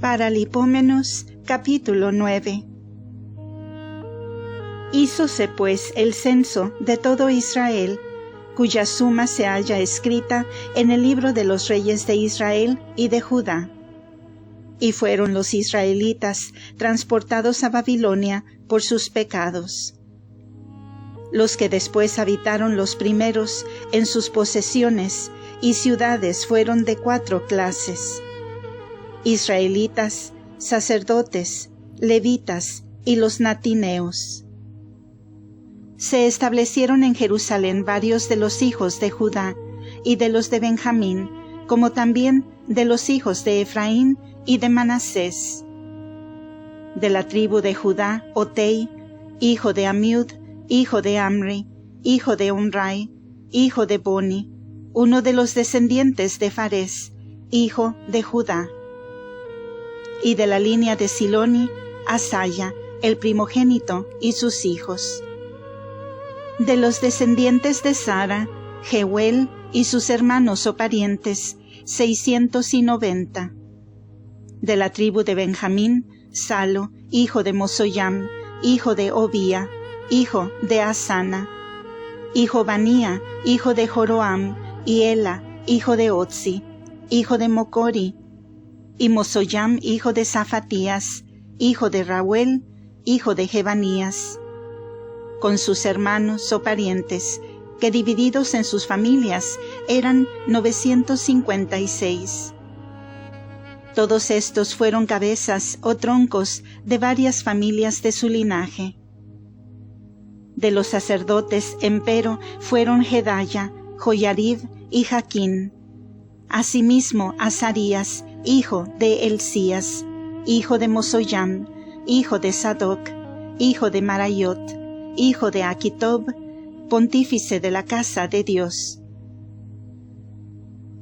Paralipómenos, capítulo 9. Hízose pues el censo de todo Israel, cuya suma se halla escrita en el libro de los reyes de Israel y de Judá. Y fueron los israelitas transportados a Babilonia por sus pecados. Los que después habitaron los primeros en sus posesiones y ciudades fueron de 4 clases: israelitas, sacerdotes, levitas y los natineos. Se establecieron en Jerusalén varios de los hijos de Judá y de los de Benjamín, como también de los hijos de Efraín y de Manasés. De la tribu de Judá, Otei, hijo de Amiud, hijo de Amri, hijo de Omrai, hijo de Boni, uno de los descendientes de Fares, hijo de Judá. Y de la línea de Siloni, Asaya, el primogénito, y sus hijos. De los descendientes de Sara, Jeuel y sus hermanos o parientes, 690. De la tribu de Benjamín, Salo, hijo de Mosoyam, hijo de Obía, hijo de Asana, y Jobanía, hijo de Joroam, y Ela, hijo de Otzi, hijo de Mocori, y Mosoyam, hijo de Zafatías, hijo de Rauel, hijo de Jebanías, con sus hermanos o parientes, que divididos en sus familias eran 956. Todos estos fueron cabezas o troncos de varias familias de su linaje. De los sacerdotes, empero, fueron Jedaya, Joyarib y Jaquín. Asimismo, Azarías, hijo de Elcías, hijo de Mosoyam, hijo de Sadoc, hijo de Marayot, hijo de Aquitob, pontífice de la casa de Dios.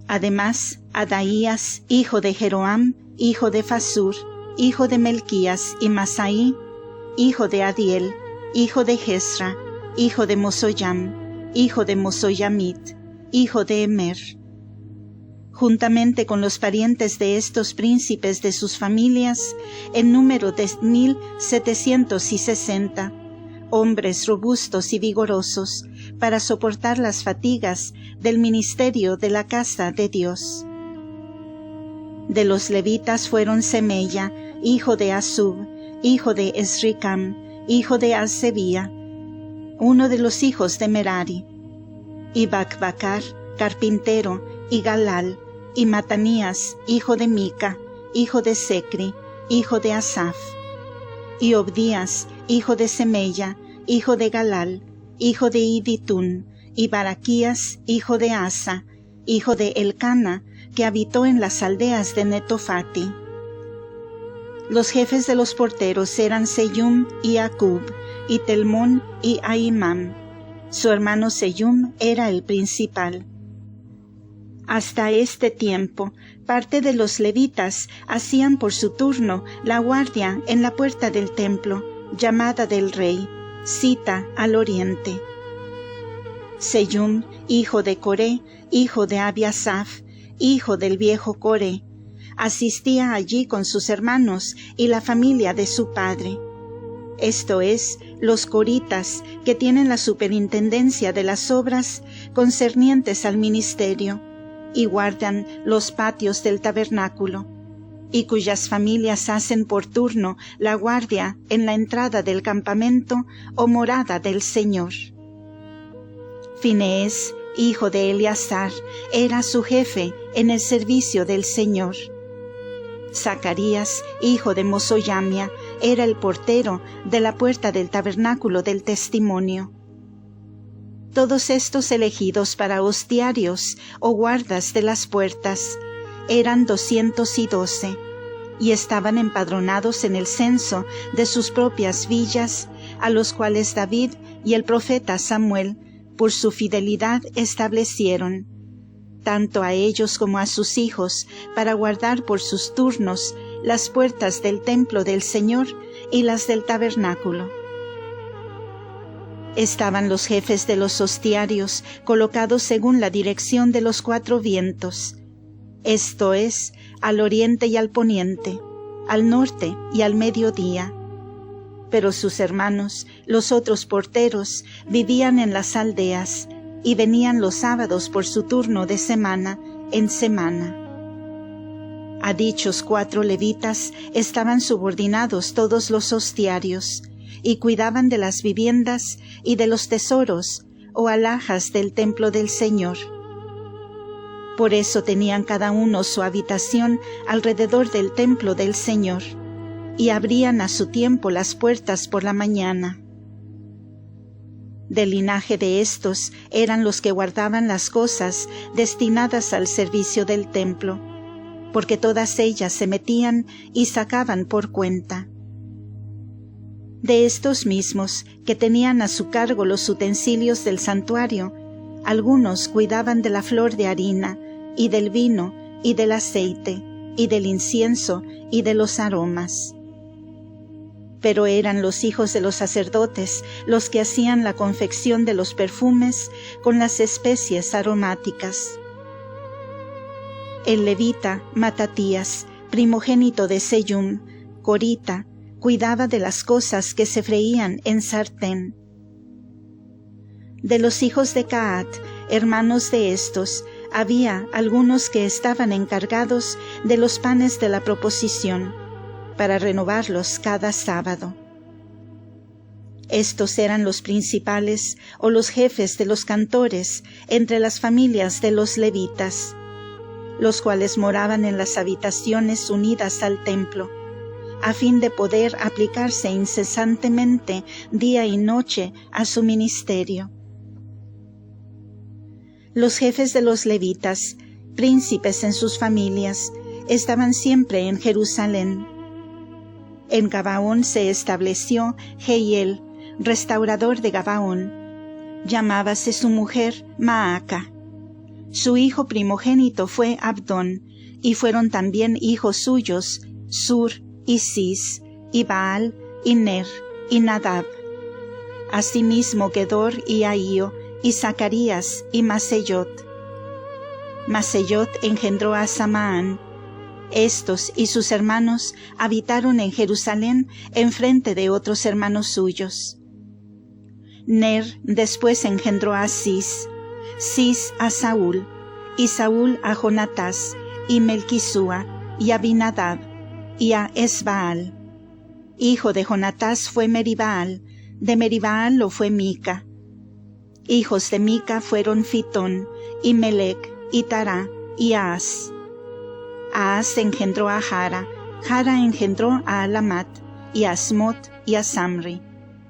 Además, Adaías, hijo de Jeroam, hijo de Fasur, hijo de Melquías y Masaí, hijo de Adiel, hijo de Jesra, hijo de Mosoyam, hijo de Mosoyamit, hijo de Emer. Juntamente con los parientes de estos príncipes de sus familias, en número de 1760, hombres robustos y vigorosos para soportar las fatigas del ministerio de la casa de Dios. De los levitas fueron Semeya, hijo de Asub, hijo de Esricam, hijo de Asebía, uno de los hijos de Merari, y Bacbacar, carpintero, y Galal, y Matanías, hijo de Mica, hijo de Secri, hijo de Asaf, y Obdías, hijo de Semeya, hijo de Galal, hijo de Iditún, y Baraquías, hijo de Asa, hijo de Elcana, que habitó en las aldeas de Netofati. Los jefes de los porteros eran Seyum y Acub, y Telmón y Ahimam. Su hermano Seyum era el principal. Hasta este tiempo, parte de los levitas hacían por su turno la guardia en la puerta del templo, llamada del rey, cita al oriente. Seyum, hijo de Coré, hijo de Abiasaf, hijo del viejo Coré, asistía allí con sus hermanos y la familia de su padre. Esto es, los coritas, que tienen la superintendencia de las obras concernientes al ministerio, y guardan los patios del tabernáculo, y cuyas familias hacen por turno la guardia en la entrada del campamento o morada del Señor. Finees, hijo de Eleazar, era su jefe en el servicio del Señor. Zacarías, hijo de Mosoyamia, era el portero de la puerta del tabernáculo del testimonio. Todos estos elegidos para hostiarios o guardas de las puertas eran 212, y estaban empadronados en el censo de sus propias villas, a los cuales David y el profeta Samuel, por su fidelidad, establecieron, tanto a ellos como a sus hijos, para guardar por sus turnos las puertas del templo del Señor y las del tabernáculo. Estaban los jefes de los hostiarios colocados según la dirección de los 4 vientos, esto es, al oriente y al poniente, al norte y al mediodía. Pero sus hermanos, los otros porteros, vivían en las aldeas y venían los sábados por su turno de semana en semana. A dichos 4 levitas estaban subordinados todos los hostiarios, y cuidaban de las viviendas y de los tesoros o alhajas del templo del Señor. Por eso tenían cada uno su habitación alrededor del templo del Señor, y abrían a su tiempo las puertas por la mañana. Del linaje de estos eran los que guardaban las cosas destinadas al servicio del templo, porque todas ellas se metían y sacaban por cuenta. De estos mismos, que tenían a su cargo los utensilios del santuario, algunos cuidaban de la flor de harina, y del vino, y del aceite, y del incienso, y de los aromas. Pero eran los hijos de los sacerdotes los que hacían la confección de los perfumes con las especies aromáticas. El levita Matatías, primogénito de Sellum, corita, cuidaba de las cosas que se freían en sartén. De los hijos de Caat, hermanos de estos, había algunos que estaban encargados de los panes de la proposición, para renovarlos cada sábado. Estos eran los principales o los jefes de los cantores entre las familias de los levitas, los cuales moraban en las habitaciones unidas al templo, a fin de poder aplicarse incesantemente día y noche a su ministerio. Los jefes de los levitas, príncipes en sus familias, estaban siempre en Jerusalén. En Gabaón se estableció Jehiel, restaurador de Gabaón. Llamábase su mujer Maaca. Su hijo primogénito fue Abdón, y fueron también hijos suyos Sur y Cis, y Baal, y Ner, y Nadab. Asimismo Gedor y Ahío, y Zacarías, y Maseyot. Maseyot engendró a Samaán. Estos y sus hermanos habitaron en Jerusalén enfrente de otros hermanos suyos. Ner después engendró a Cis, Cis a Saúl, y Saúl a Jonatás, y Melquisúa, y Abinadab, y a Esbaal. Hijo de Jonatás fue Meribaal, de Meribaal lo fue Mica. Hijos de Mica fueron Fitón, y Melec, y Tará, y Ahaz. Ahaz engendró a Jara, Jara engendró a Alamat, y a Asmot, y a Samri.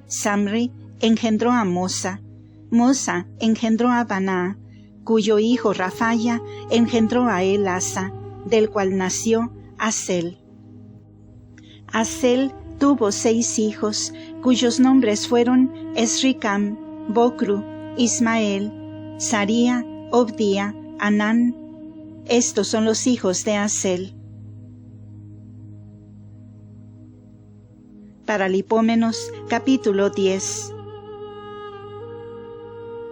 Samri engendró a Mosa, Mosa engendró a Baná, cuyo hijo Rafaya engendró a Elasa, del cual nació Asel. Asel tuvo 6 hijos, cuyos nombres fueron Esricam, Bocru, Ismael, Saría, Obdía, Anán. Estos son los hijos de Asel. Paralipómenos, capítulo 10.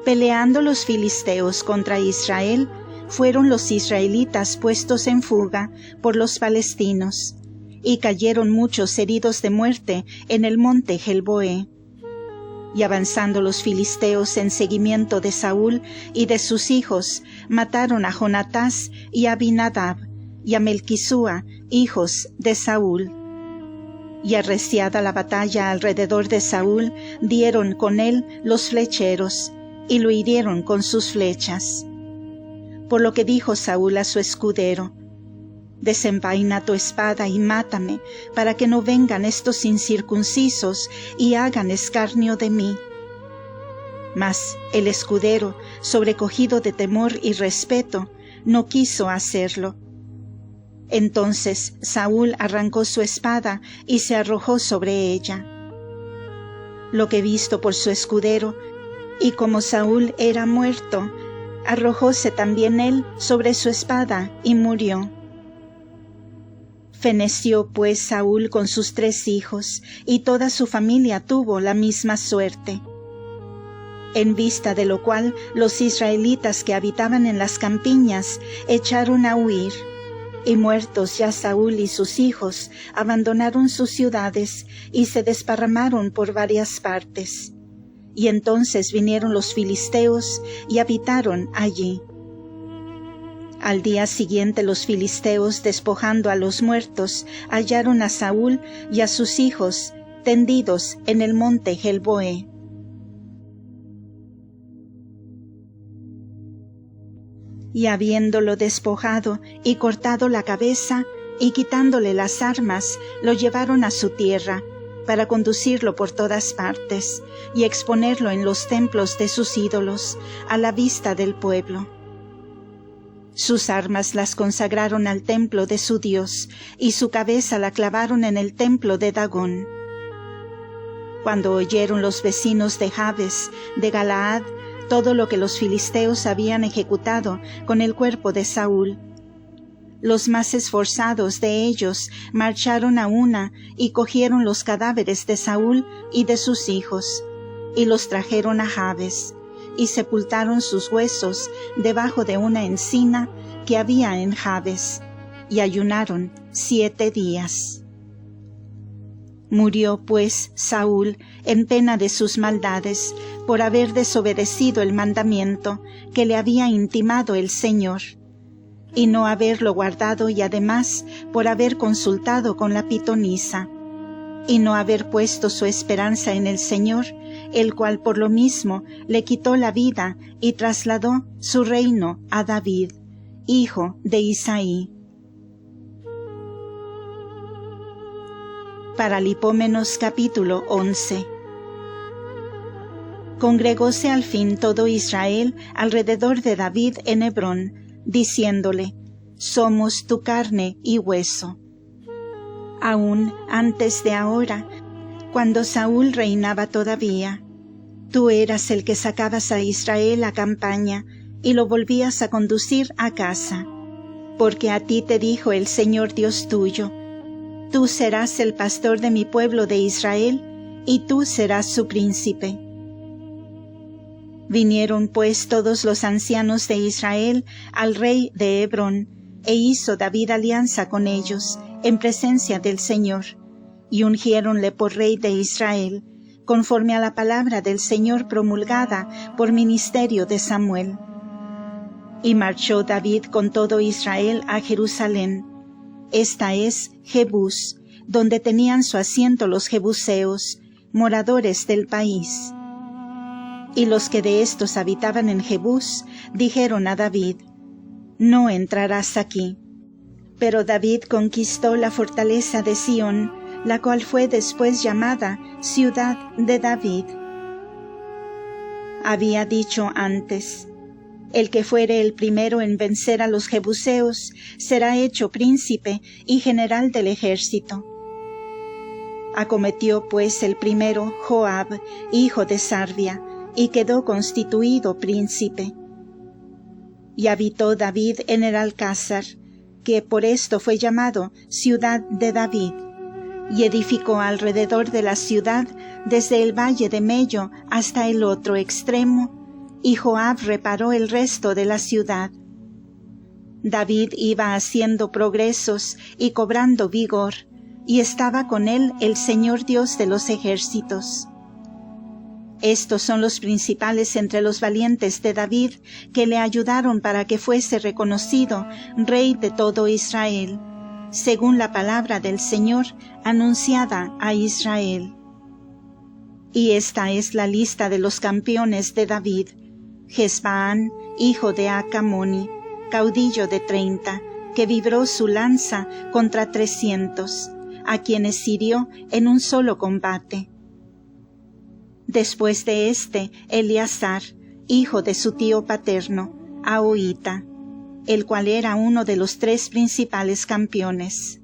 Peleando los filisteos contra Israel, fueron los israelitas puestos en fuga por los palestinos, y cayeron muchos heridos de muerte en el monte Gelboé. Y avanzando los filisteos en seguimiento de Saúl y de sus hijos, mataron a Jonatás y a Abinadab, y a Melquisúa, hijos de Saúl. Y arreciada la batalla alrededor de Saúl, dieron con él los flecheros, y lo hirieron con sus flechas. Por lo que dijo Saúl a su escudero: desenvaina tu espada y mátame, para que no vengan estos incircuncisos y hagan escarnio de mí. Mas el escudero, sobrecogido de temor y respeto, no quiso hacerlo. Entonces Saúl arrancó su espada y se arrojó sobre ella. Lo que visto por su escudero, y como Saúl era muerto, arrojóse también él sobre su espada y murió. Feneció pues Saúl con sus 3 hijos, y toda su familia tuvo la misma suerte. En vista de lo cual los israelitas que habitaban en las campiñas echaron a huir, Y muertos ya Saúl y sus hijos, abandonaron sus ciudades y se desparramaron por varias partes. Y entonces vinieron los filisteos y habitaron allí. Al día siguiente los filisteos, despojando a los muertos, hallaron a Saúl y a sus hijos tendidos en el monte Gelboé. Y habiéndolo despojado y cortado la cabeza y quitándole las armas, lo llevaron a su tierra, para conducirlo por todas partes y exponerlo en los templos de sus ídolos, a la vista del pueblo. Sus armas las consagraron al templo de su Dios, y su cabeza la clavaron en el templo de Dagón. Cuando oyeron los vecinos de Jabes, de Galaad, todo lo que los filisteos habían ejecutado con el cuerpo de Saúl, los más esforzados de ellos marcharon a una y cogieron los cadáveres de Saúl y de sus hijos, y los trajeron a Jabes, y sepultaron sus huesos debajo de una encina que había en Jabes, y ayunaron 7 días. Murió pues Saúl en pena de sus maldades, por haber desobedecido el mandamiento que le había intimado el Señor, y no haberlo guardado, y además por haber consultado con la pitonisa, y no haber puesto su esperanza en el Señor, el cual por lo mismo le quitó la vida y trasladó su reino a David, hijo de Isaí. Paralipómenos capítulo 11. Congregóse al fin todo Israel alrededor de David en Hebrón, diciéndole: somos tu carne y hueso. Aún antes de ahora, cuando Saúl reinaba todavía, tú eras el que sacabas a Israel a campaña y lo volvías a conducir a casa, porque a ti te dijo el Señor Dios tuyo: tú serás el pastor de mi pueblo de Israel, y tú serás su príncipe. Vinieron pues todos los ancianos de Israel al rey de Hebrón, e hizo David alianza con ellos en presencia del Señor, y ungiéronle por rey de Israel, conforme a la palabra del Señor promulgada por ministerio de Samuel. Y marchó David con todo Israel a Jerusalén. Esta es Jebús, donde tenían su asiento los jebuseos, moradores del país. Y los que de estos habitaban en Jebús dijeron a David: no entrarás aquí. Pero David conquistó la fortaleza de Sión, la cual fue después llamada Ciudad de David. Había dicho antes: el que fuere el primero en vencer a los jebuseos será hecho príncipe y general del ejército. Acometió pues el primero Joab, hijo de Sarvia, y quedó constituido príncipe. Y habitó David en el alcázar, que por esto fue llamado Ciudad de David, y edificó alrededor de la ciudad desde el valle de Mello hasta el otro extremo, y Joab reparó el resto de la ciudad. David iba haciendo progresos y cobrando vigor, y estaba con él el Señor Dios de los ejércitos. Estos son los principales entre los valientes de David, que le ayudaron para que fuese reconocido rey de todo Israel, según la palabra del Señor anunciada a Israel. Y esta es la lista de los campeones de David: Jesbaán, hijo de Acamoni, caudillo de 30, que vibró su lanza contra 300, a quienes hirió en un solo combate. Después de este, Eleazar, hijo de su tío paterno, Ahoita, el cual era uno de los 3 principales campeones.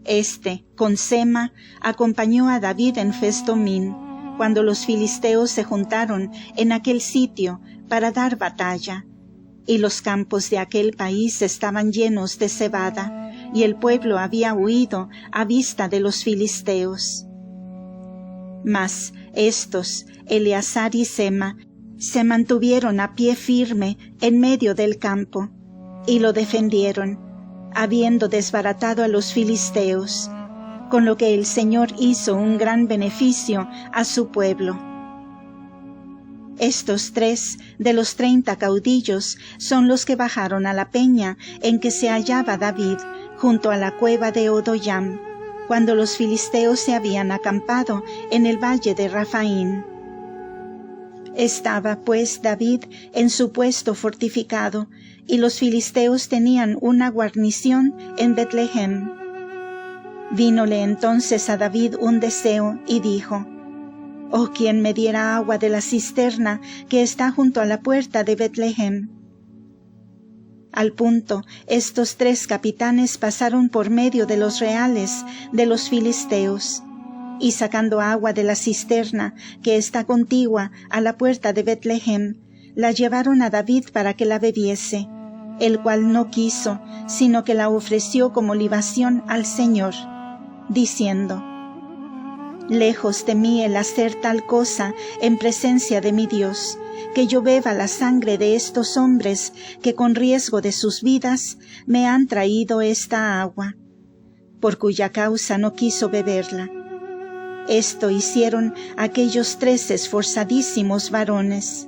Este, con Sema, acompañó a David en Festomín, cuando los filisteos se juntaron en aquel sitio para dar batalla, y los campos de aquel país estaban llenos de cebada, y el pueblo había huido a vista de los filisteos. Mas estos, Eleazar y Sema, se mantuvieron a pie firme en medio del campo, y lo defendieron, habiendo desbaratado a los filisteos, con lo que el Señor hizo un gran beneficio a su pueblo. Estos 3 de los 30 caudillos son los que bajaron a la peña en que se hallaba David junto a la cueva de Odoyam, cuando los filisteos se habían acampado en el valle de Rafaín. Estaba pues David en su puesto fortificado, y los filisteos tenían una guarnición en Betlehem. Vínole entonces a David un deseo y dijo: «Oh, quien me diera agua de la cisterna que está junto a la puerta de Betlehem». Al punto, estos 3 capitanes pasaron por medio de los reales de los filisteos, y sacando agua de la cisterna que está contigua a la puerta de Betlehem, la llevaron a David para que la bebiese, el cual no quiso, sino que la ofreció como libación al Señor, diciendo: «Lejos de mí el hacer tal cosa en presencia de mi Dios, que yo beba la sangre de estos hombres que con riesgo de sus vidas me han traído esta agua», por cuya causa no quiso beberla. Esto hicieron aquellos 3 esforzadísimos varones.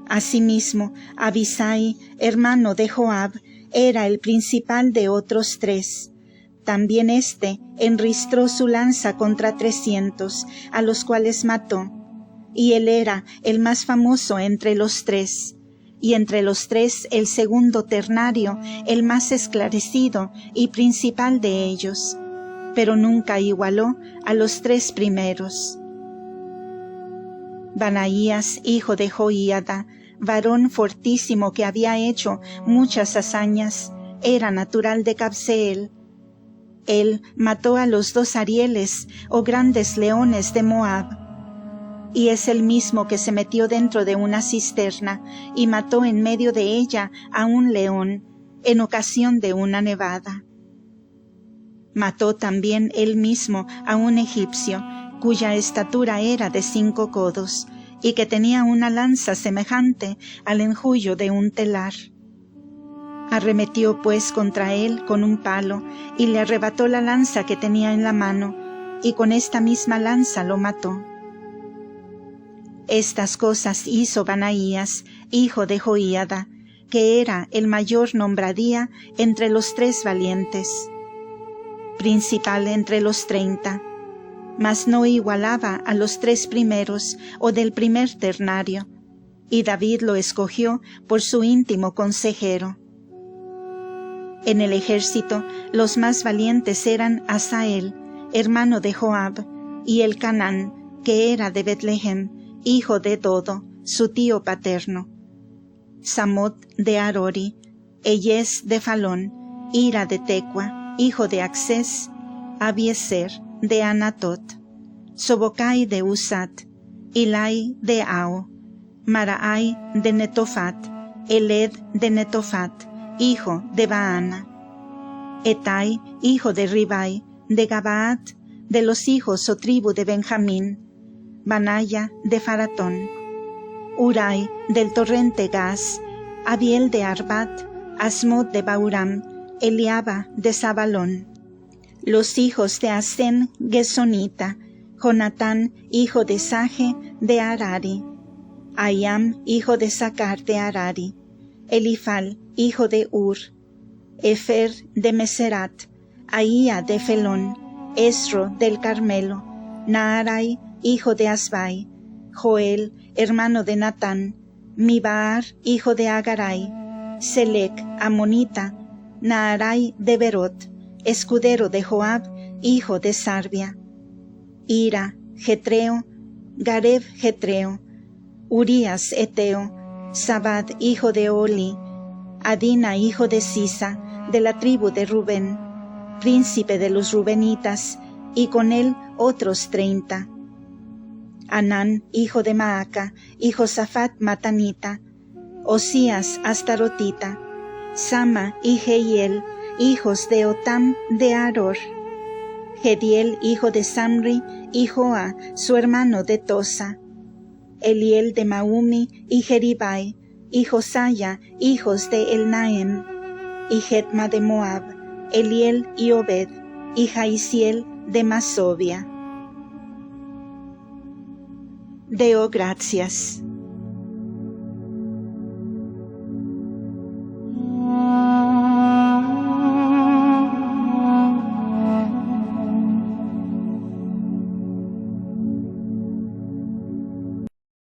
Asimismo, Abisai, hermano de Joab, era el principal de otros 3. También éste enristró su lanza contra 300, a los cuales mató, y él era el más famoso entre los 3, y entre los 3 el segundo ternario, el más esclarecido y principal de ellos, pero nunca igualó a los 3 primeros. Banaías, hijo de Joiada, varón fortísimo que había hecho muchas hazañas, era natural de Cabseel. Él mató a los 2 Arieles, o grandes leones de Moab, y es el mismo que se metió dentro de una cisterna y mató en medio de ella a un león, en ocasión de una nevada. Mató también él mismo a un egipcio, cuya estatura era de 5 codos, y que tenía una lanza semejante al enjullo de un telar. Arremetió pues contra él con un palo, y le arrebató la lanza que tenía en la mano, y con esta misma lanza lo mató. Estas cosas hizo Banaías, hijo de Joiada, que era el mayor nombradía entre los 3 valientes, principal entre los 30, mas no igualaba a los 3 primeros o del primer ternario, y David lo escogió por su íntimo consejero. En el ejército los más valientes eran Asael, hermano de Joab, y Elcanán, que era de Betlehem, hijo de Dodo, su tío paterno, Samot de Arori, Eyes de Falón, Ira de Tecua, hijo de Axés, Abieser de Anatot, Sobocai de Usat, Ilai de Ao, Maraai de Netofat, Eled de Netofat, hijo de Baana, Etai, hijo de Ribai, de Gabaat, de los hijos o tribu de Benjamín, Banaya de Faratón, Urai del torrente Gas, Abiel de Arbat, Asmod de Bauram, Eliaba de Zabalón. Los hijos de Asén Gesonita, Jonatán, hijo de Saje de Arari, Ayam, hijo de Sacar de Arari, Elifal, hijo de Ur, Efer de Meserat, Ahía de Felón, Esro del Carmelo, Naarai, hijo de Asbai, Joel, hermano de Natán, Mibaar, hijo de Agarai, Selec, amonita, Naarai de Berot, escudero de Joab, hijo de Sarbia, Ira, Getreo, Gareb Getreo, Urías Eteo, Sabad, hijo de Oli, Adina, hijo de Sisa, de la tribu de Rubén, príncipe de los Rubenitas, y con él otros 30. Anán, hijo de Maaca, y Josafat Matanita, Osías Astarotita, Sama y Jehiel, hijos de Otam de Aror, Gediel, hijo de Samri, y Joa, su hermano de Tosa, Eliel de Maumi y Jeribai, y Josaya, hijos de Elnaem, y Jetma de Moab, Eliel y Obed, y Jaisiel de Masovia. Deo gracias.